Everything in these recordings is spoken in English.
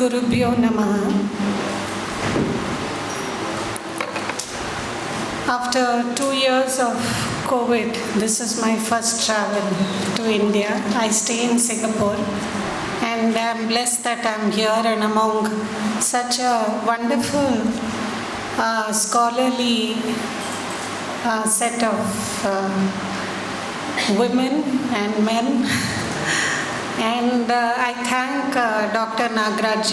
Gurubhyo Namaha. After 2 years of COVID, this is my first travel to India. I stay in Singapore and I'm blessed that I'm here and among such a wonderful scholarly set of women and men. And I thank Dr. Nagraj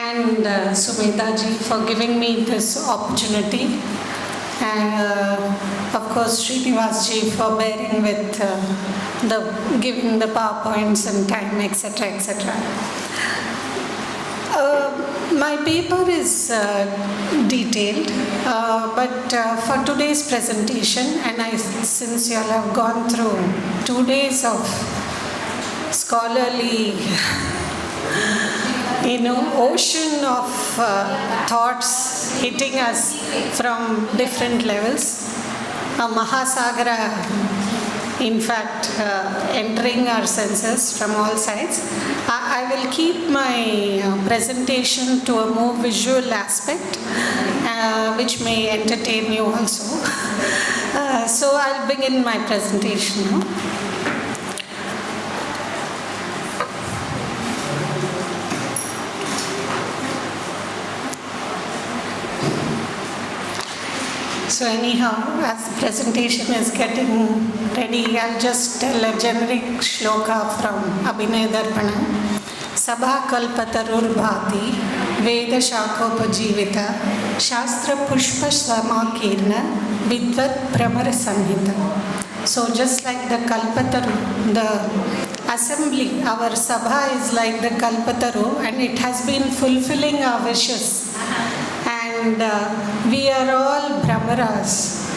and Sumedha ji for giving me this opportunity. And of course, Srinivas ji for bearing with giving the PowerPoints and time, etc., etc. My paper is detailed, but for today's presentation, and since you all have gone through 2 days of scholarly, ocean of thoughts hitting us from different levels, a Mahasagara, in fact, entering our senses from all sides. I will keep my presentation to a more visual aspect, which may entertain you also. So I'll begin my presentation now. So anyhow, as the presentation is getting ready, I'll just tell a generic shloka from Abhinay Darpana. Sabha kalpatarur bhati, Veda shakopajivita, Shastra pushpa samakirna, Vidvat pramara samhita. So just like the kalpataru, the assembly, our sabha is like the kalpataru and it has been fulfilling our wishes. And we are all Brahmaras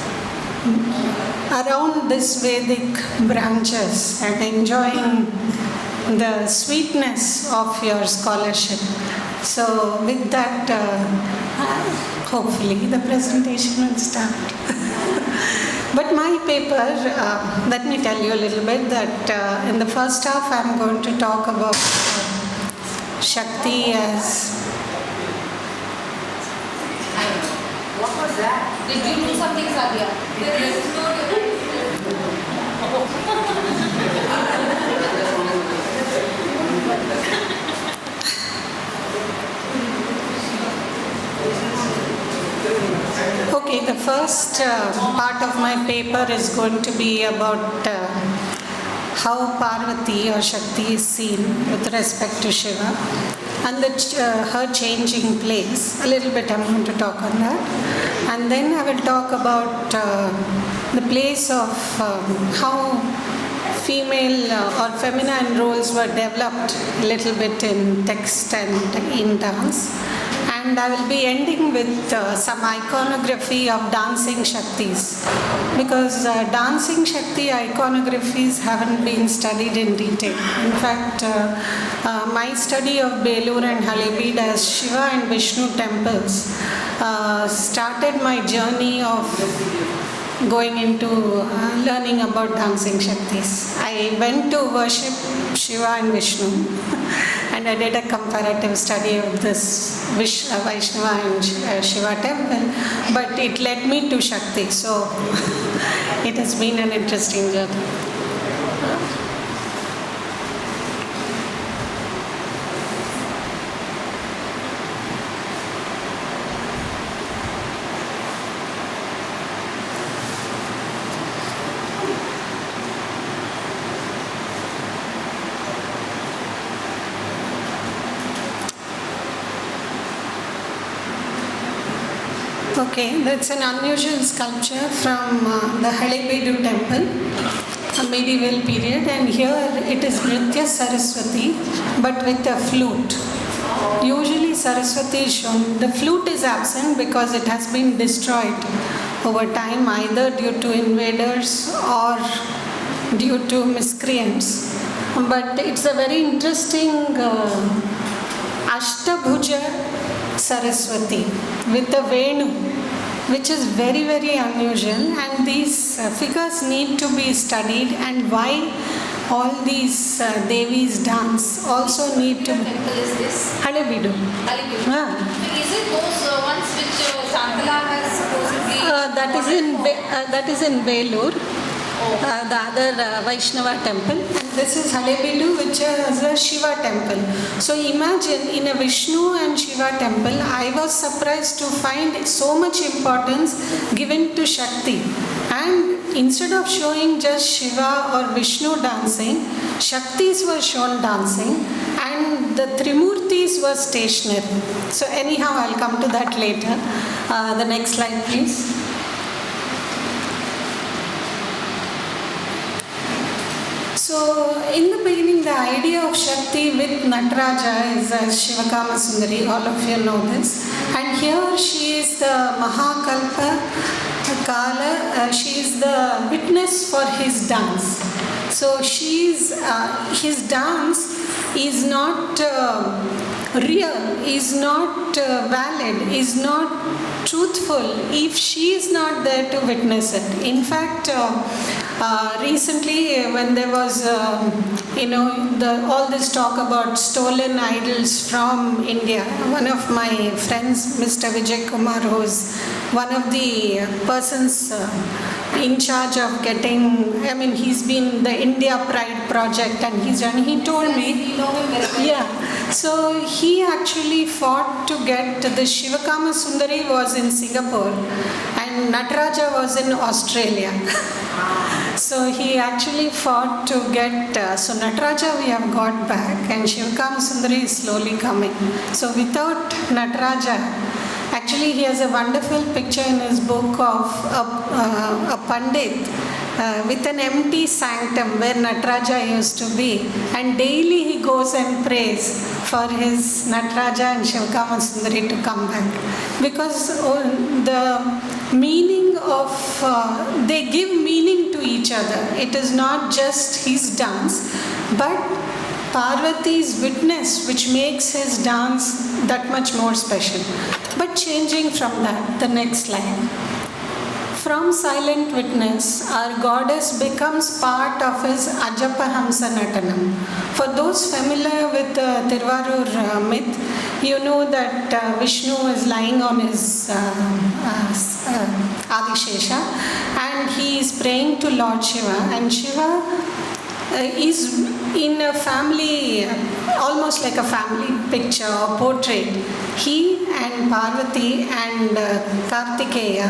around this Vedic branches and enjoying the sweetness of your scholarship. So with that, hopefully the presentation will start. But my paper, let me tell you a little bit that in the first half I'm going to talk about Shakti as... What was that? Did you do something, Sadia? Okay, the first part of my paper is going to be about how Parvati or Shakti is seen with respect to Shiva and her changing place. A little bit I'm going to talk on that. And then I will talk about the place of how female or feminine roles were developed a little bit in text and in dance. And I will be ending with some iconography of dancing Shaktis, because dancing Shakti iconographies haven't been studied in detail. In fact, my study of Belur and Halebeedu as Shiva and Vishnu temples started my journey of going into learning about dancing Shaktis. I went to worship Shiva and Vishnu and I did a comparative study of this Vaishnava and Shiva temple, but it led me to Shakti, so it has been an interesting journey. Okay, that's an unusual sculpture from the Halebeedu temple, a medieval period, and here it is Nritya Saraswati, but with a flute. Usually Saraswati is shown. The flute is absent because it has been destroyed over time, either due to invaders or due to miscreants. But it's a very interesting Ashtabhuja Saraswati with the Venu, which is very, very unusual, and these figures need to be studied, and why all these Devis dance also need to Which be. temple is this? Halebeedu. Aligarh. Ah. Is it those ones which Shantala has supposedly? That is in Belur. Oh. The other Vaishnava temple, and this is Halebeedu, which is a Shiva temple. So imagine in a Vishnu and Shiva temple, I was surprised to find so much importance given to Shakti. And instead of showing just Shiva or Vishnu dancing, Shaktis were shown dancing, and the Trimurtis were stationary. So anyhow, I'll come to that later. The next slide, please. So, in the beginning, the idea of Shakti with Nataraja is Shivakama Sundari, all of you know this. And here she is the Mahakalpa Kala, she is the witness for his dance. So, his dance is not real, is not valid, is not truthful if she is not there to witness it. In fact, recently when there was all this talk about stolen idols from India, one of my friends, Mr. Vijay Kumar, who is one of the persons in charge of he's been the India Pride project, and he told me, We know him very well. yeah, so he actually fought to get the Shivakama Sundari was in Singapore and Nataraja was in Australia. So he actually fought to get, so Nataraja we have got back and Shivakama Sundari is slowly coming. So without Nataraja, actually he has a wonderful picture in his book of a Pandit with an empty sanctum where Nataraja used to be, and daily he goes and prays for his Nataraja and Shivakama Sundari to come back, because the meaning of they give meaning to each other. It is not just his dance, but Parvati's witness, which makes his dance that much more special. But changing from that, the next slide. From silent witness, our goddess becomes part of his Ajapahamsa Natanam. For those familiar with the Tiruvarur myth, you know that Vishnu is lying on his Adishesha and he is praying to Lord Shiva, and Shiva is in a family, almost like a family picture or portrait. He and Parvati and Kartikeya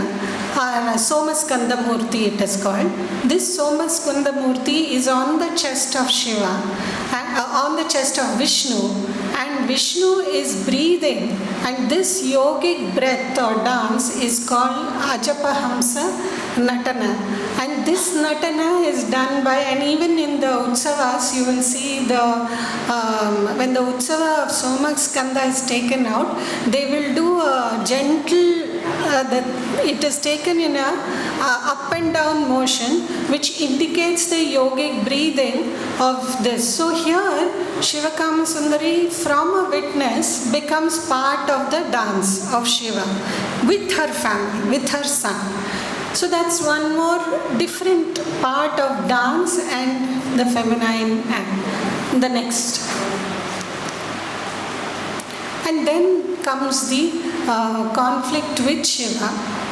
are Somaskanda Murti, it is called. This Somaskanda Murti is on the chest of Shiva, on the chest of Vishnu, and Vishnu is breathing, and this yogic breath or dance is called Ajapahamsa Natana, and this Natana is done by, and even in the Utsavas you will see when the Utsava of Somaskanda is taken out, they will do a gentle, it is taken in a up and down motion which indicates the yogic breathing of this. So here Shivakama Sundari from a witness becomes part of the dance of Shiva with her family, with her son. So that's one more different part of dance and the feminine act. The next. And then comes the conflict with Shiva.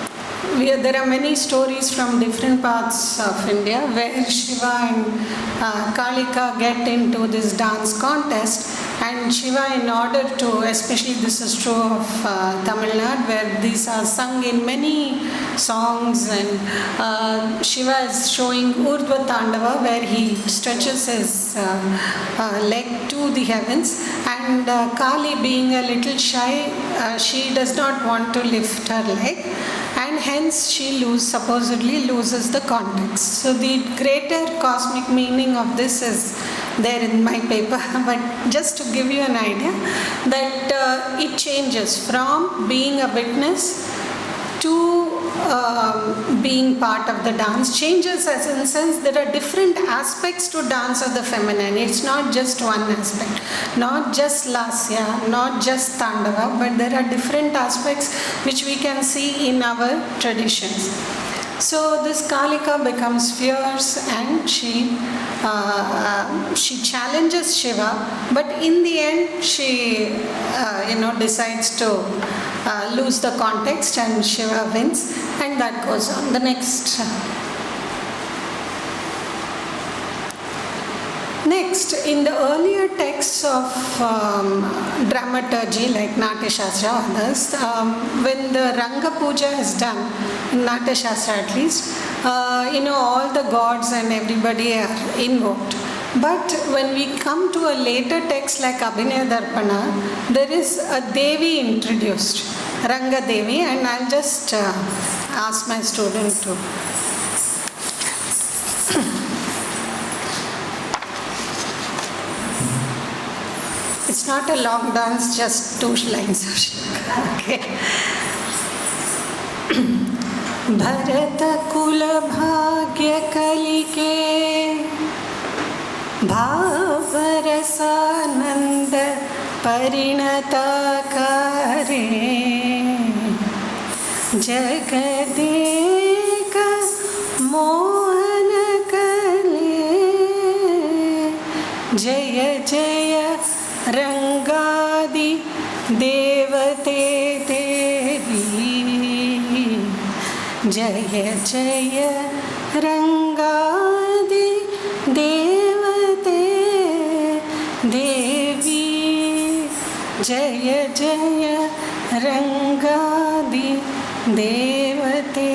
There are many stories from different parts of India where Shiva and Kalika get into this dance contest, and Shiva, in order to, especially this is true of Tamil Nadu, where these are sung in many songs, and Shiva is showing Urdhva Tandava where he stretches his leg to the heavens, and Kali, being a little shy, she does not want to lift her leg, and hence she supposedly loses the context. So the greater cosmic meaning of this is there in my paper, but just to give you an idea that it changes from being a witness to being part of the dance, changes as in the sense there are different aspects to dance of the feminine. It's not just one aspect, not just lasya, not just tandava, but there are different aspects which we can see in our traditions. So this Kalika becomes fierce and she challenges Shiva, but in the end she decides to lose the context and Shiva wins, and that goes on. The next. Next, in the earlier texts of dramaturgy like Natya Shastra or others, when the Ranga Puja is done, in Natya Shastra at least, all the gods and everybody are invoked. But when we come to a later text like Abhinaya Darpana, there is a Devi introduced, Ranga Devi, and I'll just ask my student to. It's not a long dance, just 2 lines of Shloka. Okay. Bharat कुल भाग्य कलिके भावरसानंद परिणता करे जगदेक मोहन कले जय जय रंगादि देवते देवी जय जय रंगादि देवते देवी जय जय रंगादि देवते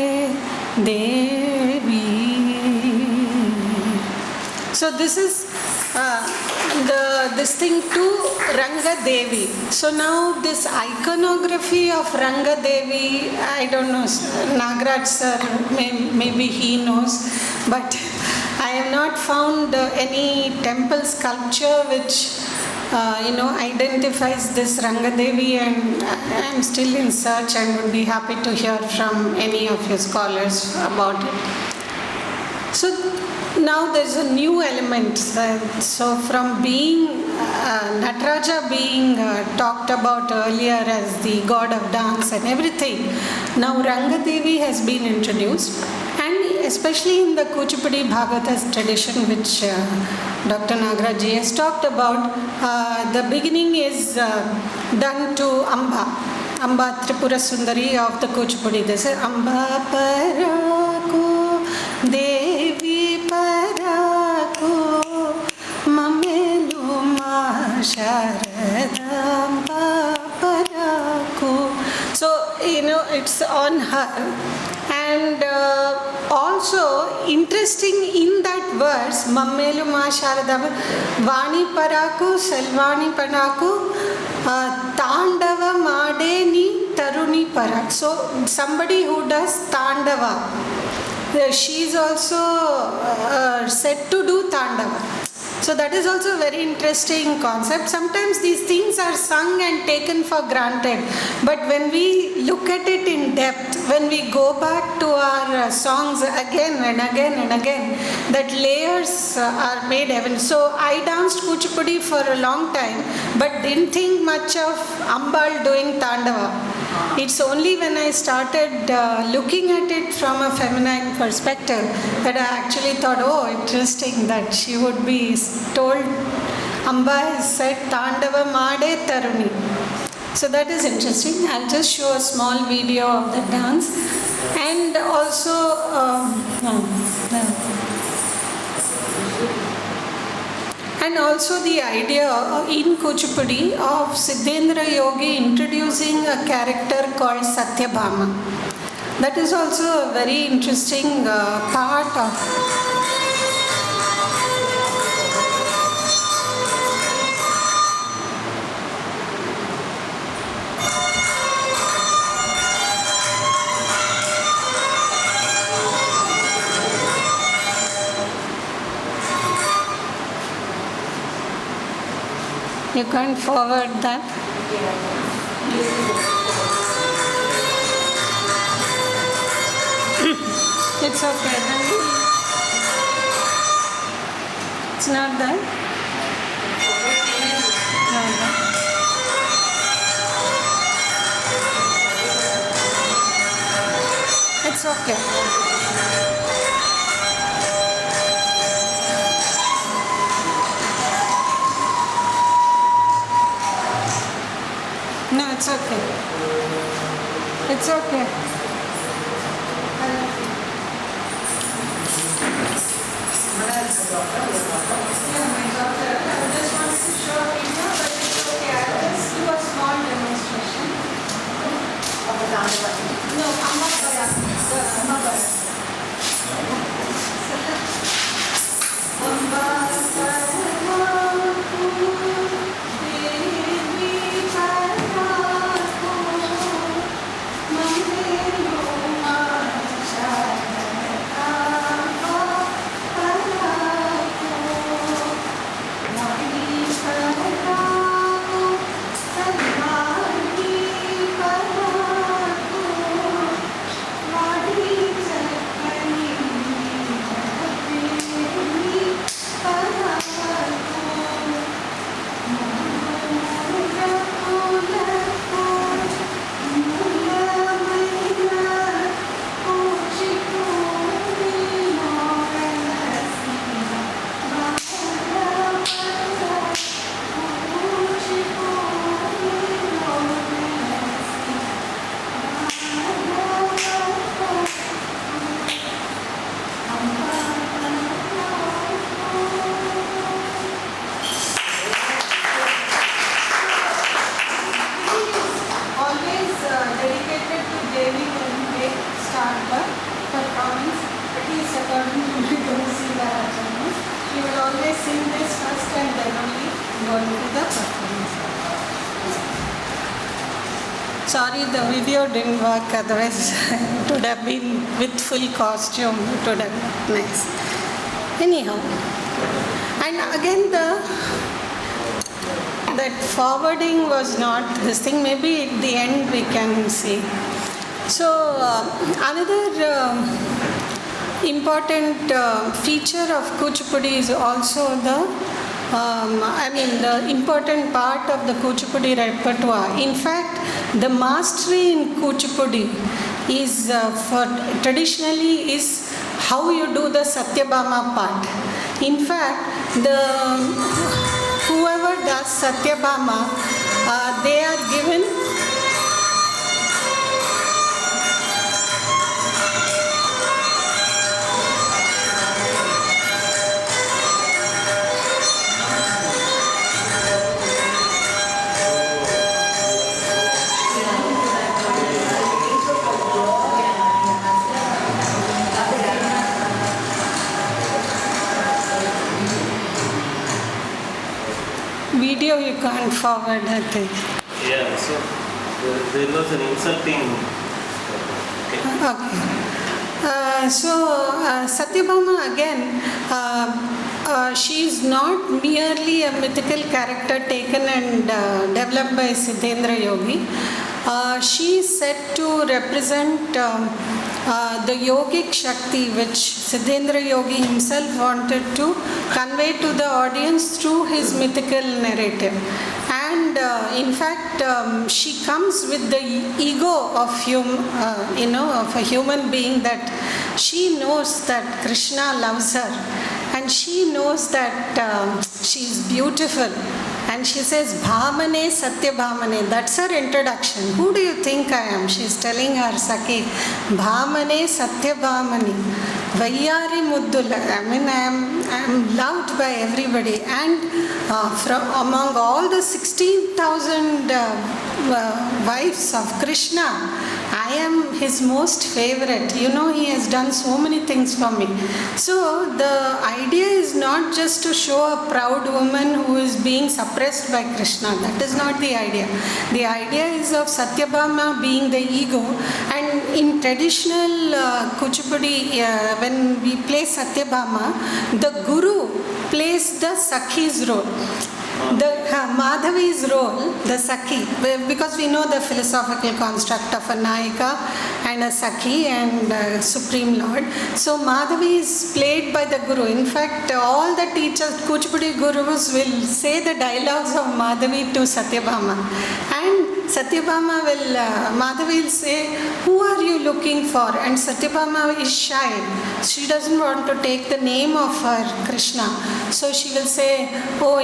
देवी. So this is this thing to Ranga Devi. So now this iconography of Ranga Devi, I don't know, Nagraj sir, maybe he knows, but I have not found any temple sculpture which identifies this Ranga Devi, and I am still in search and would be happy to hear from any of your scholars about it. So now there's a new element. So from being Nataraja being talked about earlier as the god of dance and everything, now Ranga Devi has been introduced, and especially in the Kuchipudi Bhagavatas tradition, which Dr. Nagaraj ji has talked about, the beginning is done to Amba Tripura Sundari of the Kuchipudi. They say Amba Parako Devi Parako Mamelu Ma Sharadamba Parako. So, it's on her. And also interesting in that verse, Mammelu Ma Sharadamba, Vani Paraku, Selvani Paraku, Tandava Made Ni Taruni Parak. So somebody who does Tandava, she is also said to do Tandava. So that is also a very interesting concept. Sometimes these things are sung and taken for granted, but when we look at it in depth, when we go back to our songs again and again and again, that layers are made heaven. So I danced Kuchipudi for a long time, but didn't think much of Ambal doing Tandava. It's only when I started looking at it from a feminine perspective that I actually thought, oh, interesting that she would be told, Amba has said Tandava Made Taruni. So that is interesting. I'll just show a small video of the dance. And also, the idea in Kuchipudi of Siddhendra Yogi introducing a character called Satyabhama. That is also a very interesting part of. You can't forward that. It's okay. It's not that. No. It's okay. No, it's okay. It's okay. Yeah, my daughter. I just wanted to show a video, but it's okay. I'll just do a small demonstration. No, Amabara. The Amabara. Always dedicated to Devi when they start the performance, at least according to me, don't see that Rajani. She will always sing this first and then only go into the performance. Sorry, the video didn't work, otherwise it would have been with full costume, it would have been nice. Anyhow, and again that forwarding was not this thing, maybe at the end we can see. So another important feature of Kuchipudi is also the important part of the Kuchipudi repertoire. In fact, the mastery in Kuchipudi is traditionally is how you do the Satyabhama part. In fact, whoever does Satyabhama, they are given video you can't forward, I think. Yeah, so there was an insulting. Okay. Satyabhama again, she is not merely a mythical character taken and developed by Siddhendra Yogi. She is said to represent the yogic Shakti which Siddhendra Yogi himself wanted to convey to the audience through his mythical narrative. And in fact, she comes with the ego of of a human being, that she knows that Krishna loves her and she knows that she is beautiful. And she says, Bhamane Satya Bhamane. That's her introduction. Who do you think I am? She is telling her Sakhi, Bhamane Satya Bhamane. Vayyari Muddula. I am loved by everybody. And from among all the 16,000 wives of Krishna, I am his most favorite. He has done so many things for me. So the idea is not just to show a proud woman who is being suppressed by Krishna. That is not the idea. The idea is of Satyabhama being the ego. And in traditional Kuchipudi, when we play Satyabhama, the Guru plays the Sakhi's role. The Madhavi's role, the Sakhi, because we know the philosophical construct of a Nayika and a Sakhi and Supreme Lord. So Madhavi is played by the Guru. In fact, all the teachers, Kuchipudi Gurus will say the dialogues of Madhavi to Satyabhama. And Satyabhama Madhavi will say, who are you looking for, and Satyabhama is shy. She doesn't want to take the name of her Krishna. So she will say, oh,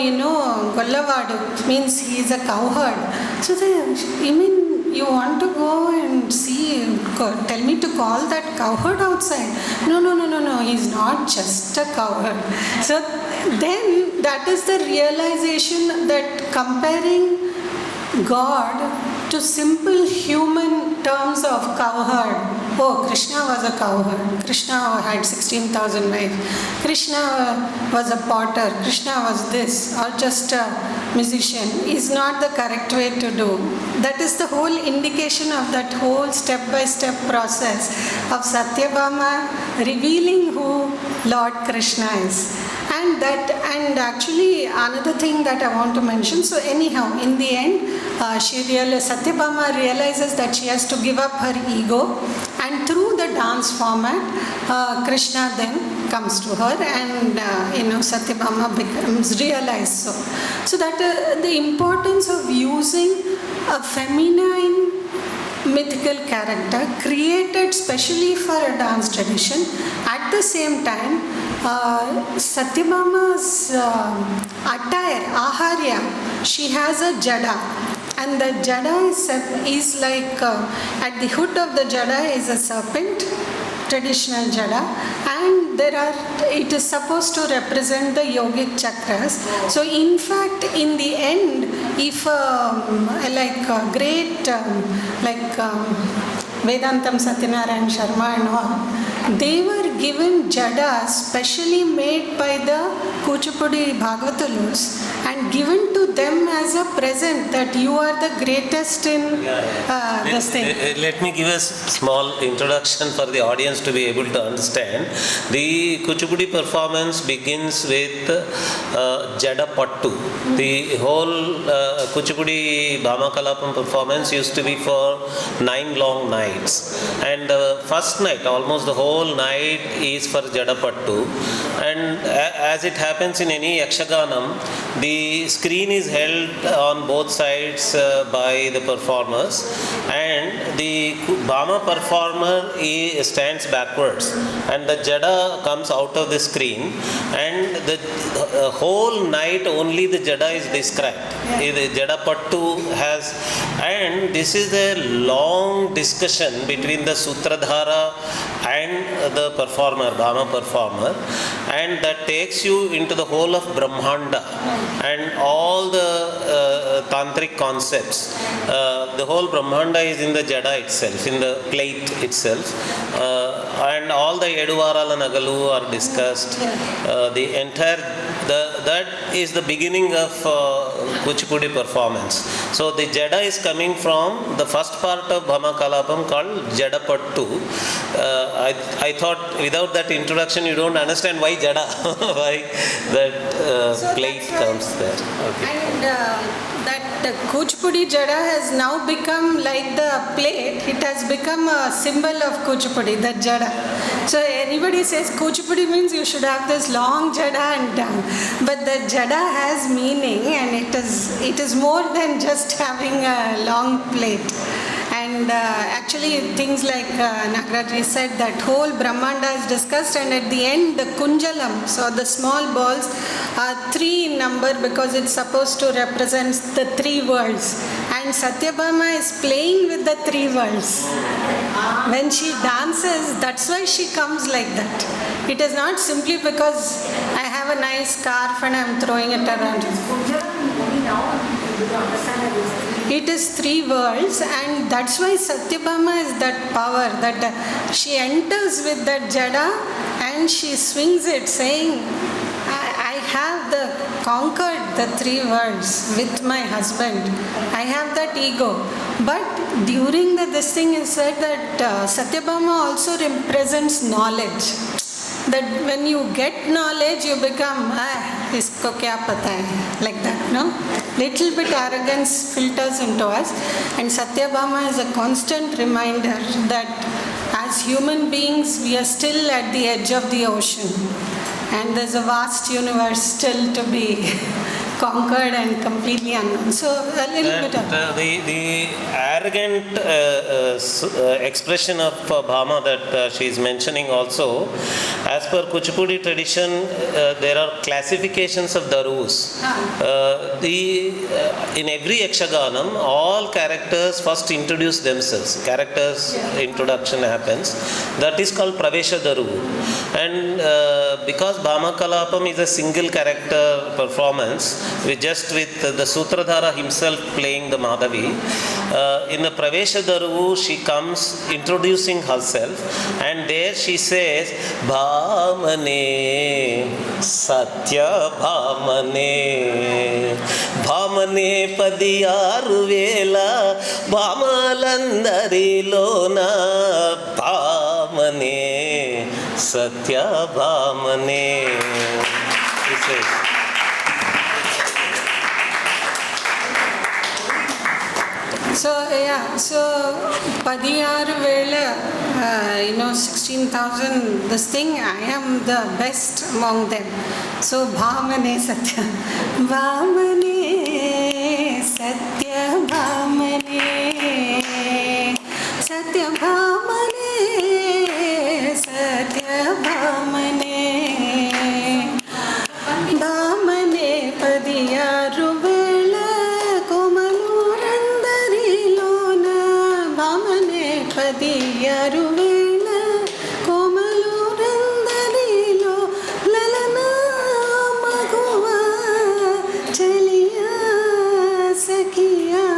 Gollavadu means he is a cowherd. So you want to go and see, tell me to call that cowherd outside. No, he's not just a cowherd. So then that is the realization that comparing God to simple human terms of cowherd. Oh, Krishna was a cowherd. Krishna had 16,000 wives. Krishna was a potter. Krishna was this, or just a musician, is not the correct way to do. That is the whole indication of that whole step-by-step process of Satyabhama revealing who Lord Krishna is. And actually another thing that I want to mention, so anyhow, in the end, Satyabhama realizes that she has to give up her ego, and through the dance format, Krishna then comes to her, and Satyabhama becomes realized so. So that the importance of using a feminine mythical character created specially for a dance tradition. At the same time, Satyabhama's attire, Aharya, she has a jada, and the jada is like, at the hood of the jada is a serpent, traditional jada, and it is supposed to represent the yogic chakras. So in fact, in the end, if Vedantam Satyanarayan Sharma and all, they were given jadas specially made by the Kuchipudi Bhagavatulus and given to them as a present that you are the greatest in this thing. Let me give a small introduction for the audience to be able to understand. The Kuchipudi performance begins with Jada Pattu. The whole Kuchipudi Bhama Kalapam performance used to be for 9 long nights. And the first night, almost the whole night, is for Jada Pattu. And as it happens in any Yakshaganam, the screen is held on both sides by the performers, and the Bhama performer stands backwards, and the Jada comes out of the screen, and the whole night only the Jada is described. The Jada Pattu has, and this is a long discussion between the Sutradhara and the performer, Bhama performer, and that takes you into the whole of Brahmanda and all the tantric concepts. The whole Brahmanda is in the Jada itself, in the plate itself, and all the Eduvaralan Nagalu are discussed. The entire, that is the beginning of Kuchipudi performance. So the Jada is coming from the first part of Bhama Kalapam called Jada Pattu. I thought without that introduction you don't understand why Jada, why that plate comes there. Okay. And that Kuchipudi Jada has now become like the plate, it has become a symbol of Kuchipudi, that Jada. So anybody says Kuchipudi means you should have this long Jada and but the Jada has meaning, and it is more than just having a long plate. And actually things like Nagaraj said, that whole Brahmanda is discussed, and at the end the Kunjalam, so the small balls are 3 in number because it's supposed to represent the 3 worlds, and Satyabhama is playing with the 3 worlds. When she dances, that's why she comes like that. It is not simply because I have a nice scarf and I'm throwing it around. It is 3 worlds, and that's why Satyabhama is that power, that she enters with that Jada and she swings it saying, I have conquered the 3 worlds with my husband. I have that ego. But during this thing is said that Satyabhama also represents knowledge. That when you get knowledge, you become, isko kya pata hai, like that, no? Little bit arrogance filters into us, and Satyabhama is a constant reminder that as human beings, we are still at the edge of the ocean, and there's a vast universe still to be conquered and completely unknown. So a little bit of The arrogant expression of Bhama that she is mentioning also, as per Kuchipudi tradition, there are classifications of Darus. In every Yakshaganam, all characters first introduce themselves. Characters introduction happens. That is called Pravesha Daru. And because Bhama Kalapam is a single character performance, with the Sutradhara himself playing the Madhavi, in the Pravesha Daru, she comes introducing herself, and there she says, Bhamane, Satya Bhamane, Bhamane Padiyaru Vela, Bhamalandarilona, Bhamane, Satya Bhamane. He says. So Padiyaru Vela, 16,000, this thing, I am the best among them. So Bhamane Satya, Bhamane Satya Bhamane, Satya Bhamane, Satya Bhamane, Bhamane Padiyaru Vela, Komalurandharilona, Bhamane Padiyaru Vela, Komalurandharilo, Lalana Maguva, Chaliya Sakhiya,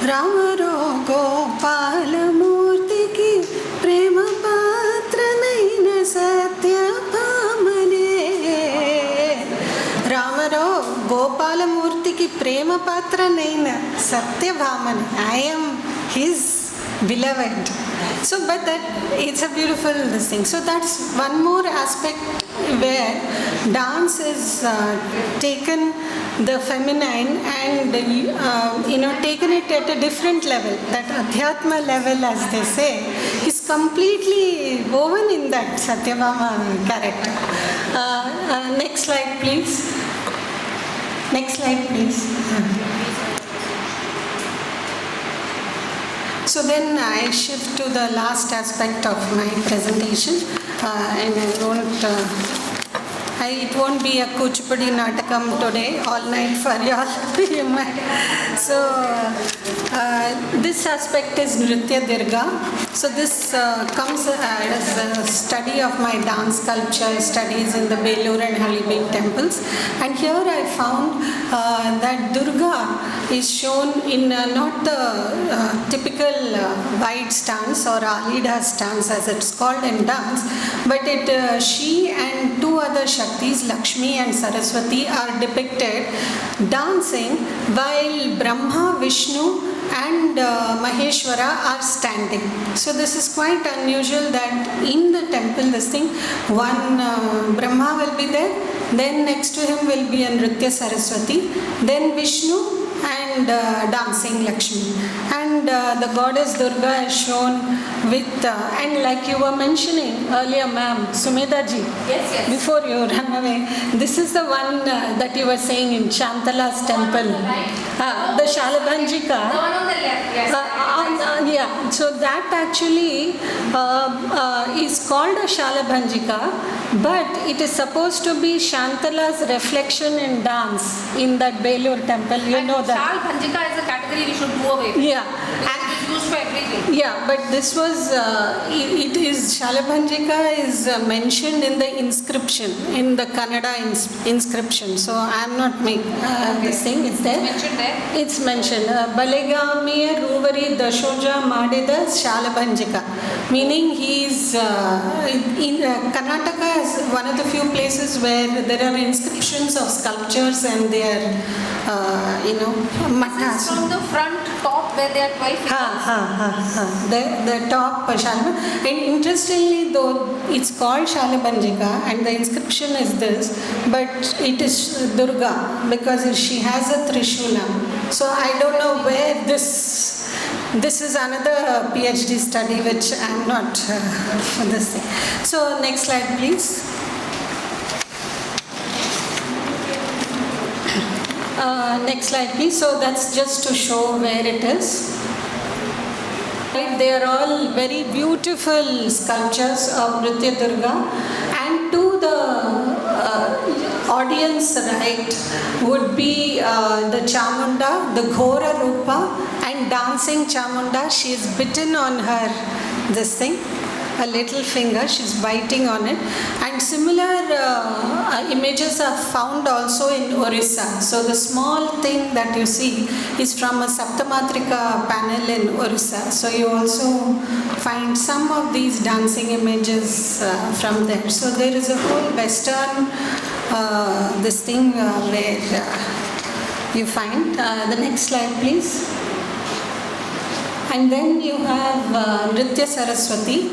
Ramaro Gopala Murti ki Prema Patra Naina Satya Bhamane, Ramaro Gopala Murti ki Prema Patra Naina Satya Bhamane, I am his beloved. So, but that it's a beautiful thing. So that's one more aspect where dance is taken the feminine and taken it at a different level. That Adhyatma level, as they say, is completely woven in that Satyabhama character. Next slide, please. Next slide, please. So then I shift to the last aspect of my presentation, and it won't be a Kuchipudi Natakam today, all night for y'all. So this aspect is Nritya Dirga. So this comes as a study of my dance culture studies in the Belur and Halibin temples. And here I found that Durga is shown in not the typical wide stance or Alida stance as it's called in dance, but she and two other Shaktis, Lakshmi and Saraswati, are depicted dancing while Brahma, Vishnu and Maheshwara are standing. So this is quite unusual that in the temple this thing, one Brahma will be there, then next to him will be a Nritya Saraswati, then Vishnu and dancing Lakshmi. And the goddess Durga is shown with, and like you were mentioning earlier, ma'am, Sumedha ji, Yes. before you run away, this is the one that you were saying in Shantala's temple. The Shalabhanjika. The one on the left, yes. Yeah, so that actually is called a Shalabhanjika, but it is supposed to be Shantala's reflection in dance in that Belur temple. You know that. Shal Bhanjika is a category we should do away with. Yeah. Because it is used for everything. Yeah, but this was, it is, Shalabhanjika is mentioned in the inscription, in the Kannada inscription. So I am not making this thing, it's there. It's mentioned there. It's mentioned. Balegamiya Ruvari Dashoja Madida Shalabhanjika. Meaning he is, in Karnataka is one of the few places where there are inscriptions of sculptures and they are, This is matas. from the front top where there are 12 fingers. The top Shalabhanjika. And interestingly though, it's called Shalabhanjika and the inscription is this, but it is Durga because she has a Trishula. So I don't know where this is another PhD study which I'm not for this thing. So next slide please. Next slide, please. So that's just to show where it is. Right, they are all very beautiful sculptures of Nritya Durga, and to the audience right would be the Chamunda, the Ghora Rupa, and dancing Chamunda. She is bitten on her this thing, a little finger, she's biting on it, and similar images are found also in Orissa. So the small thing that you see is from a Saptamatrika panel in Orissa. So you also find some of these dancing images from there. So there is a whole Western this thing where you find. The next slide, please. And then you have Nritya Saraswati.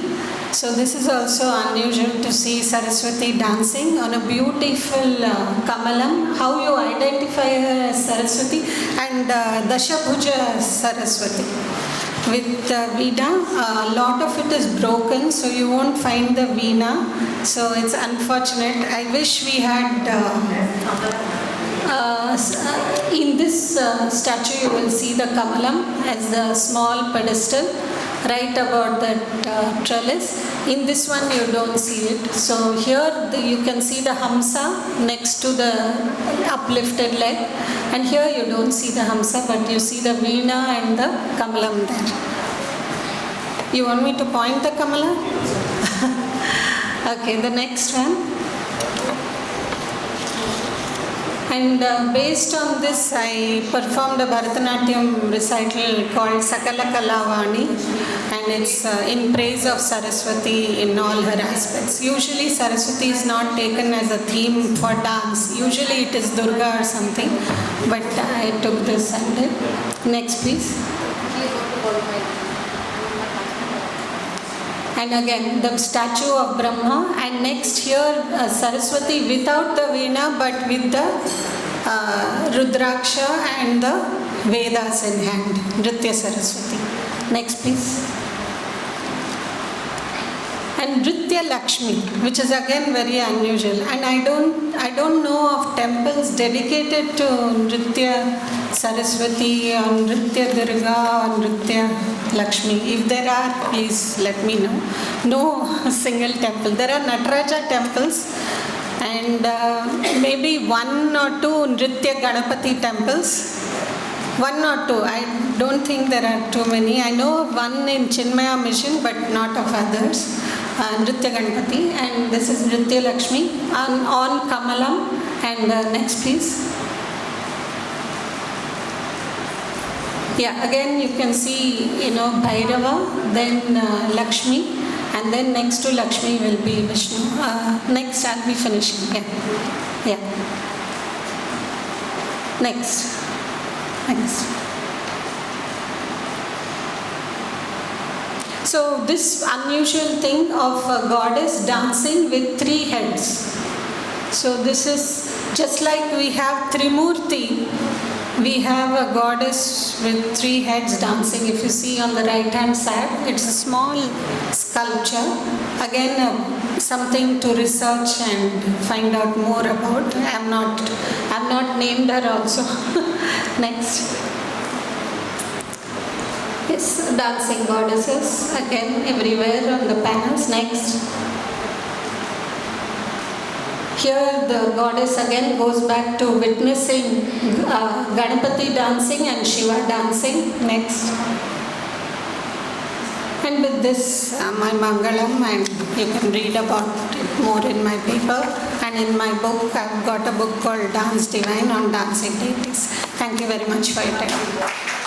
So this is also unusual to see Saraswati dancing on a beautiful kamalam. How you identify her as Saraswati, and Dashabhuja Saraswati. With Veena, a lot of it is broken, so you won't find the Veena. So it's unfortunate. I wish we had in this statue you will see the kamalam as the small pedestal right about that trellis. In this one you don't see it. So here you can see the Hamsa next to the uplifted leg, and here you don't see the Hamsa, but you see the Veena and the kamalam there. You want me to point the kamala? Okay, the next one. And based on this, I performed a Bharatanatyam recital called Sakala Kalavani, and it's in praise of Saraswati in all her aspects. Usually Saraswati is not taken as a theme for dance. Usually it is Durga or something, but I took this and did. Next, please. And again the statue of Brahma, and next here Saraswati without the Veena but with the Rudraksha and the Vedas in hand, Nritya Saraswati. Next, please. And Nritya Lakshmi, which is again very unusual, and I don't know of temples dedicated to Nritya Saraswati or Nritya Durga or Nritya Lakshmi. If there are, please let me know. No single temple. There are Nataraja temples and maybe one or two Nritya Ganapati temples. One or two. I don't think there are too many. I know of one in Chinmaya Mission, but not of others. Nritya Ganapati, and this is Nritya Lakshmi on Kamalam. And next, please. Yeah, again you can see, Bhairava, then Lakshmi, and then next to Lakshmi will be Vishnu. Next, I'll be finishing. Yeah. Next. So this unusual thing of a goddess dancing with 3 heads. So this is just like we have Trimurti, we have a goddess with 3 heads dancing. If you see on the right hand side, it's a small sculpture. Again, something to research and find out more about. I'm not named her also. Next. Yes, dancing goddesses again everywhere on the panels. Next. Here the goddess again goes back to witnessing Ganapati dancing and Shiva dancing. Next. And with this, my Mangalam, and you can read about it more in my paper. And in my book, I've got a book called Dance Divine on dancing deities. Thank you very much for your time.